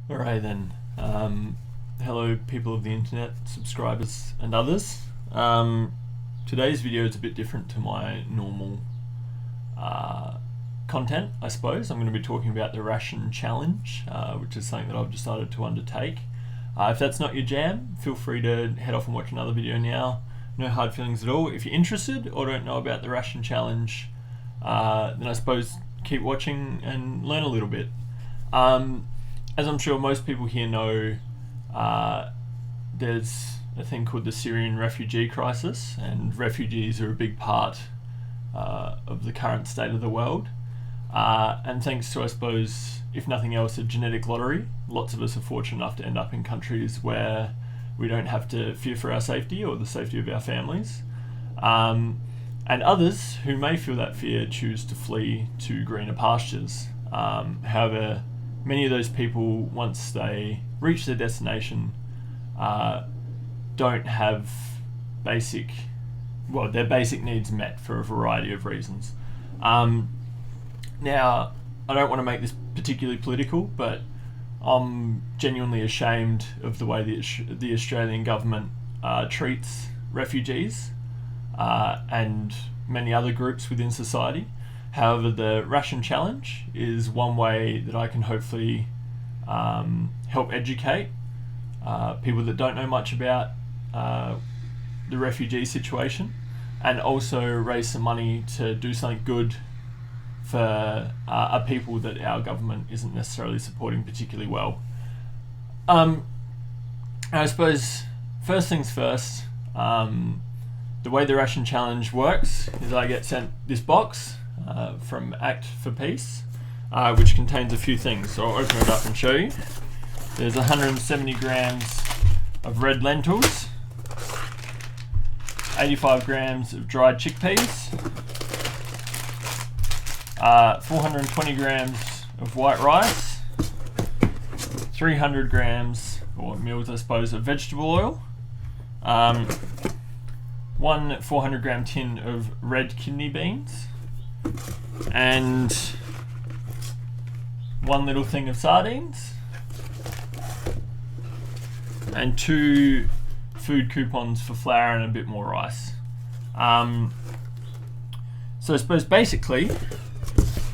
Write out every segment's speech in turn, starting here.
Alright then. Hello, people of the internet, subscribers, and others. Today's video is a bit different to my normal content, I suppose. I'm going to be talking about the Ration challenge, which is something that I've decided to undertake. If that's not your jam, feel free to head off and watch another video now. No hard feelings at all. If you're interested or don't know about the Ration challenge, then I suppose keep watching and learn a little bit. As I'm sure most people here know, there's a thing called the Syrian Refugee Crisis, and refugees are a big part of the current state of the world. And thanks to, I suppose, if nothing else, a genetic lottery, lots of us are fortunate enough to end up in countries where we don't have to fear for our safety or the safety of our families. And others who may feel that fear choose to flee to greener pastures. However, many of those people, once they reach their destination, don't have their basic needs met for a variety of reasons. Now, I don't want to make this particularly political, but I'm genuinely ashamed of the way the Australian government treats refugees and many other groups within society. However, the Ration challenge is one way that I can hopefully help educate people that don't know much about the refugee situation, and also raise some money to do something good for a people that our government isn't necessarily supporting particularly well. I suppose, first things first, the way the Ration challenge works is I get sent this box from Act for Peace, which contains a few things. So I'll open it up and show you. There's 170 grams of red lentils, 85 grams of dried chickpeas, 420 grams of white rice, 300 grams, or mils I suppose, of vegetable oil, one 400 gram tin of red kidney beans, and one little thing of sardines, and 2 food coupons for flour and a bit more rice. So I suppose basically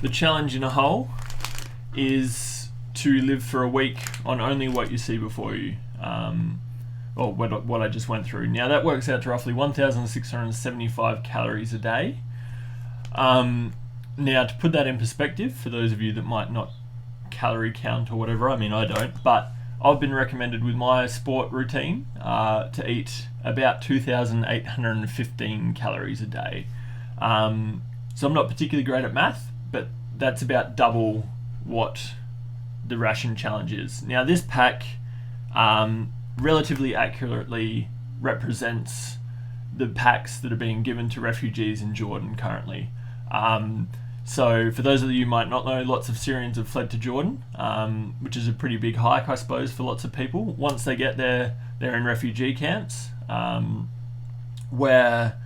the challenge in a whole is to live for a week on only what you see before you, or what I just went through. Now that works out to roughly 1,675 calories a day. Now, to put that in perspective, for those of you that might not calorie count or whatever, I mean I don't, but I've been recommended with my sport routine to eat about 2,815 calories a day. So I'm not particularly great at math, but that's about double what the Ration challenge is. Now this pack relatively accurately represents the packs that are being given to refugees in Jordan currently. So for those of you who might not know, lots of Syrians have fled to Jordan, which is a pretty big hike, I suppose, for lots of people. Once they get there, they're in refugee camps, where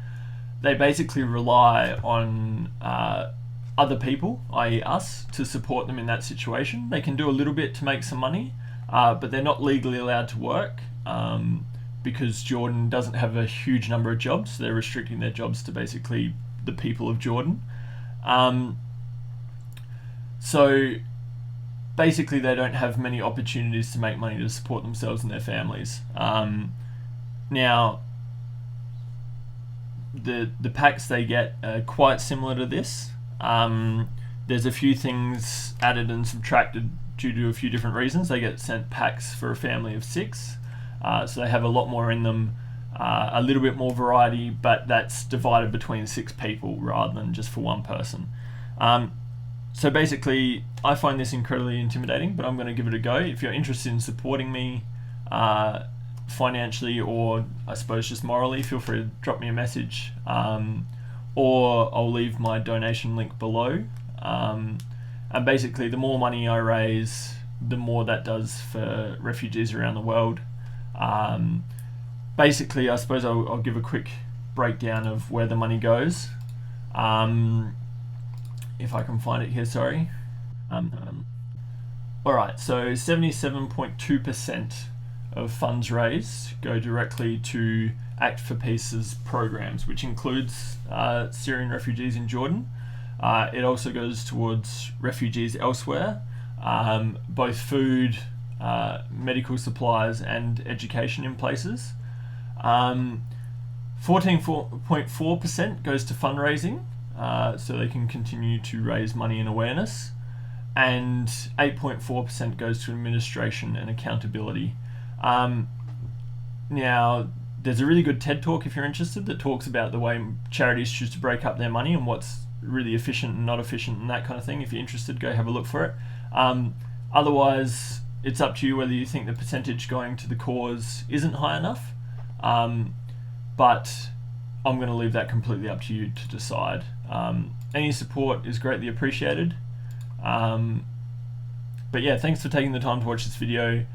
they basically rely on other people, i.e. us, to support them in that situation. They can do a little bit to make some money, but they're not legally allowed to work because Jordan doesn't have a huge number of jobs. So they're restricting their jobs to basically the people of Jordan. So basically they don't have many opportunities to make money to support themselves and their families. Now, the packs they get are quite similar to this. There's a few things added and subtracted due to a few different reasons. They get sent packs for a family of 6, so they have a lot more in them, a little bit more variety, but that's divided between 6 people rather than just for one person. So basically, I find this incredibly intimidating, but I'm going to give it a go. If you're interested in supporting me financially, or I suppose just morally, feel free to drop me a message, or I'll leave my donation link below. And basically, the more money I raise, the more that does for refugees around the world. Basically, I suppose I'll give a quick breakdown of where the money goes. If I can find it here, sorry. Alright, so 77.2% of funds raised go directly to Act for Peace's programs, which includes Syrian refugees in Jordan. It also goes towards refugees elsewhere, both food, medical supplies, and education in places. 14.4% goes to fundraising, so they can continue to raise money and awareness, and 8.4% goes to administration and accountability. Now, there's a really good TED Talk, if you're interested, that talks about the way charities choose to break up their money and what's really efficient and not efficient and that kind of thing. If you're interested, go have a look for it. Otherwise, it's up to you whether you think the percentage going to the cause isn't high enough. But I'm going to leave that completely up to you to decide. Any support is greatly appreciated. But yeah, thanks for taking the time to watch this video.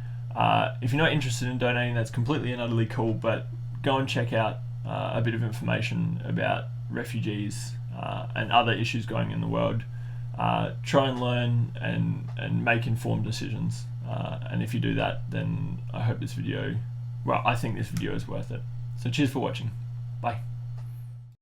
If you're not interested in donating, that's completely and utterly cool, but go and check out a bit of information about refugees and other issues going in the world. Try and learn and make informed decisions. And if you do that, then I think this video is worth it. So cheers for watching. Bye.